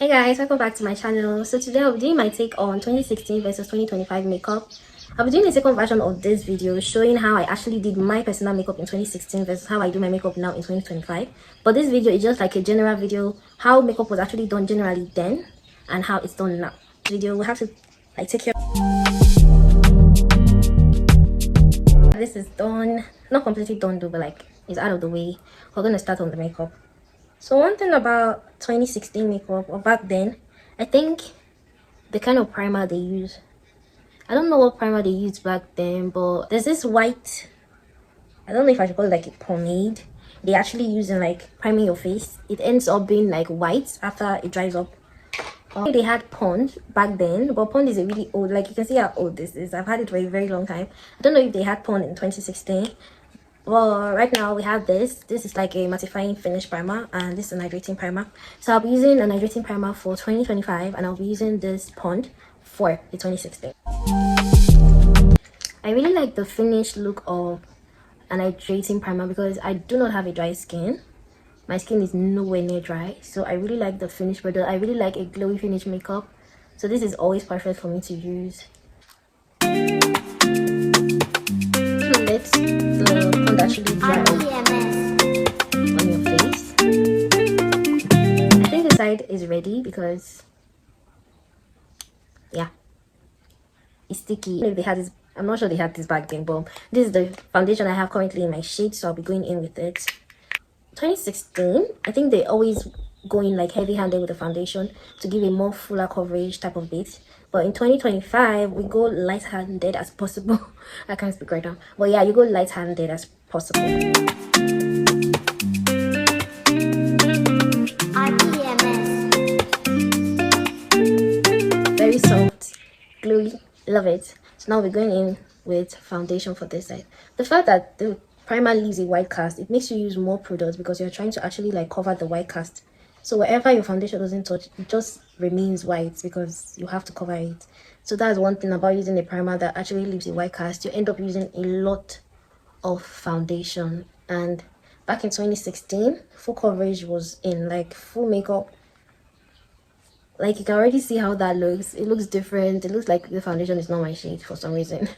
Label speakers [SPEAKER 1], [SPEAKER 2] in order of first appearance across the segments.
[SPEAKER 1] Hey guys, welcome back to my channel. So today I'll be doing my take on 2016 versus 2025 makeup. I'll be doing a second version of this video showing how I actually did my personal makeup in 2016 versus how I do my makeup now in 2025. But this video is just like a general video how makeup was actually done generally then and how it's done now. This video we have to like take care. This is done, not completely done though, but like it's out of the way. We're gonna start on the makeup. So one thing about 2016 makeup, or back then, I think the kind of primer they use, I don't know what primer they used back then, but there's this white, I don't know if I should call it like a pomade they actually use in like priming your face. It ends up being like white after it dries up. They had Pond back then, but Pond is a really old, like you can see how old this is. I've had it for a very long time. I don't know if they had Pond in 2016. Well, right now we have this is like a mattifying finish primer, and this is an hydrating primer. So I'll be using an hydrating primer for 2025, and I'll be using this Pond for the 2016. I really like the finished look of an hydrating primer because I do not have a dry skin. My skin is nowhere near dry, so I really like the finished product. I really like a glowy finish makeup, so this is always perfect for me to use. Let the pond actually dry on your face. I think the side is ready because yeah, it's sticky. If they had this, I'm not sure they had this back then, but this is the foundation I have currently in my shade, so I'll be going in with it. 2016, I think they always go in like heavy-handed with the foundation to give a more fuller coverage type of bit. But in 2025, we go light-handed as possible. I can't speak right now. But yeah, you go light-handed as possible. Very soft, glowy, love it. So now we're going in with foundation for this side. The fact that the primer leaves a white cast, it makes you use more products because you're trying to actually like cover the white cast. So wherever your foundation doesn't touch, it just remains white because you have to cover it. So that's one thing about using a primer that actually leaves a white cast. You end up using a lot of foundation. And back in 2016, full coverage was in, like full makeup. Like you can already see how that looks. It looks different. It looks like the foundation is not my shade for some reason.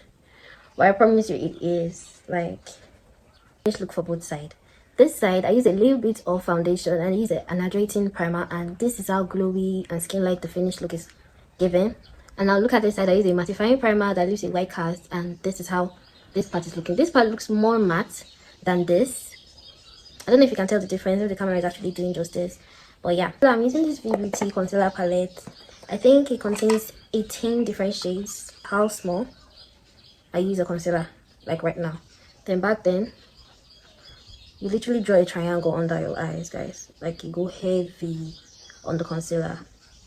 [SPEAKER 1] But I promise you it is. Like, just look for both sides. This side I use a little bit of foundation and I use an hydrating primer, and this is how glowy and skin like the finished look is given. And now look at this side, I use a mattifying primer that leaves a white cast, and this is how this part is looking. This part looks more matte than this. I don't know if you can tell the difference if the camera is actually doing justice, but yeah. So I'm using this VBT concealer palette. I think it contains 18 different shades. How small I use a concealer like right now. Then back then, you literally draw a triangle under your eyes, guys. Like you go heavy on the concealer,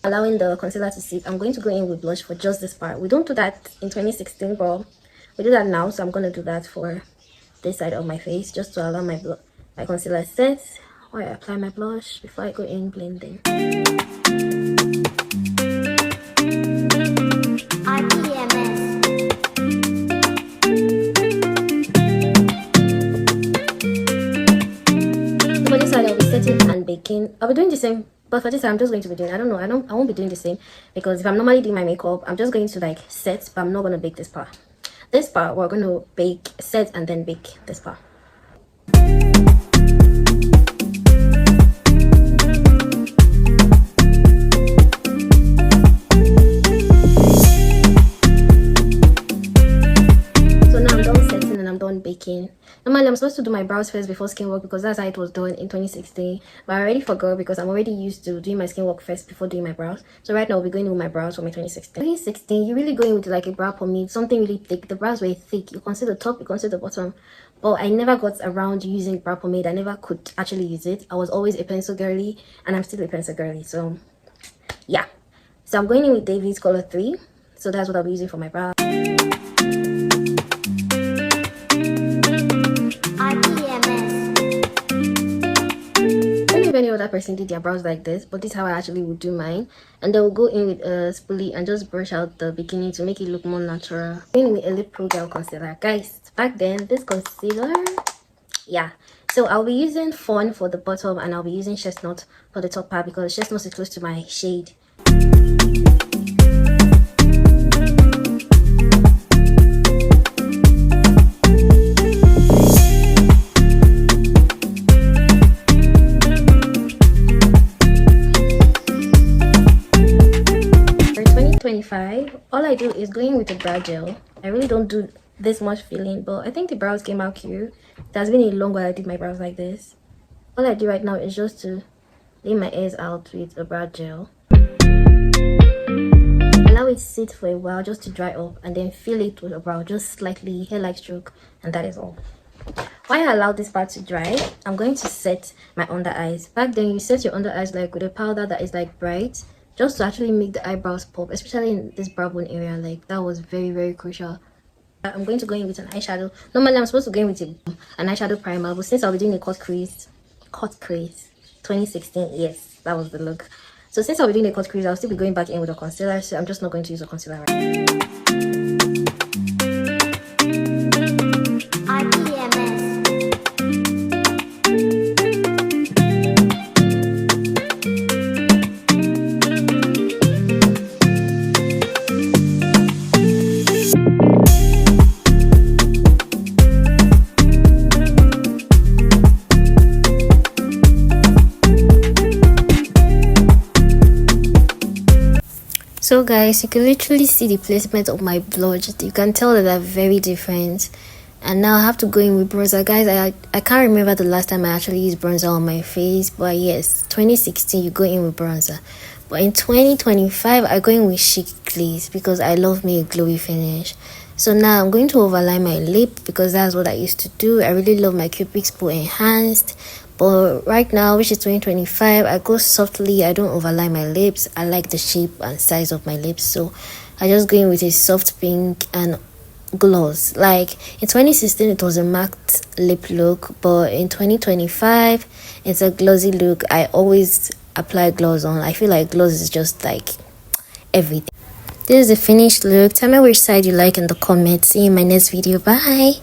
[SPEAKER 1] allowing the concealer to sit. I'm going to go in with blush for just this part. We don't do that in 2016, but we do that now, so I'm going to do that for this side of my face just to allow my concealer set while I apply my blush before I go in blending. For this side, I'll be setting and baking. I'll be doing the same, but for this side, I'm just going to be doing, I won't be doing the same, because if I'm normally doing my makeup, I'm just going to like set, but I'm not going to bake this part. This part, we're going to bake, set, and then bake this part. Baking. Normally I'm supposed to do my brows first before skin work because that's how it was done in 2016, but I already forgot because I'm already used to doing my skin work first before doing my brows. So right now I'll be going in with my brows for my 2016. You really go in with like a brow pomade, something really thick. The brows were thick. You conceal the top, you conceal the bottom, but I never got around using brow pomade. I never could actually use it. I was always a pencil girly, and I'm still a pencil girly. So yeah, so I'm going in with David's color 3, so that's what I'll be using for my brow. Any other person did their brows like this, but this is how I actually would do mine. And then we'll go in with a spoolie and just brush out the beginning to make it look more natural. Going with a lip pro gel concealer, guys. Back then this concealer, yeah, So I'll be using Fawn for the bottom and I'll be using Chestnut for the top part because Chestnut is close to my shade. For 2025, all I do is go in with the brow gel. I really don't do this much filling, but I think the brows came out cute. It has been a long while I did my brows like this. All I do right now is just to lay my hairs out with a brow gel. Allow it to sit for a while just to dry up and then fill it with a brow, just slightly hair-like stroke, and that is all. While I allow this part to dry, I'm going to set my under eyes. Back then, you set your under eyes like with a powder that is like bright, just to actually make the eyebrows pop, especially in this brow bone area. Like that was very, very crucial. I'm going to go in with an eyeshadow. Normally I'm supposed to go in with an eyeshadow primer, but since I'll be doing a cut crease 2016, yes, that was the look. So since I'll be doing a cut crease, I'll still be going back in with a concealer, so I'm just not going to use a concealer right now. So guys, you can literally see the placement of my blush. You can tell that they're very different. And now I have to go in with bronzer. Guys, I can't remember the last time I actually used bronzer on my face. But yes, 2016 you go in with bronzer. But in 2025 I go in with Chic Glaze because I love me a glowy finish. So now I'm going to overline my lip because that's what I used to do. I really love my Cupid's Bow Enhanced. But right now, which is 2025, I go softly. I don't overline my lips. I like the shape and size of my lips, so I just go in with a soft pink and gloss. Like in 2016 it was a matte lip look, but in 2025 it's a glossy look. I always apply gloss on. I feel like gloss is just like everything. This is the finished look. Tell me which side you like in the comments. See you in my next video. Bye.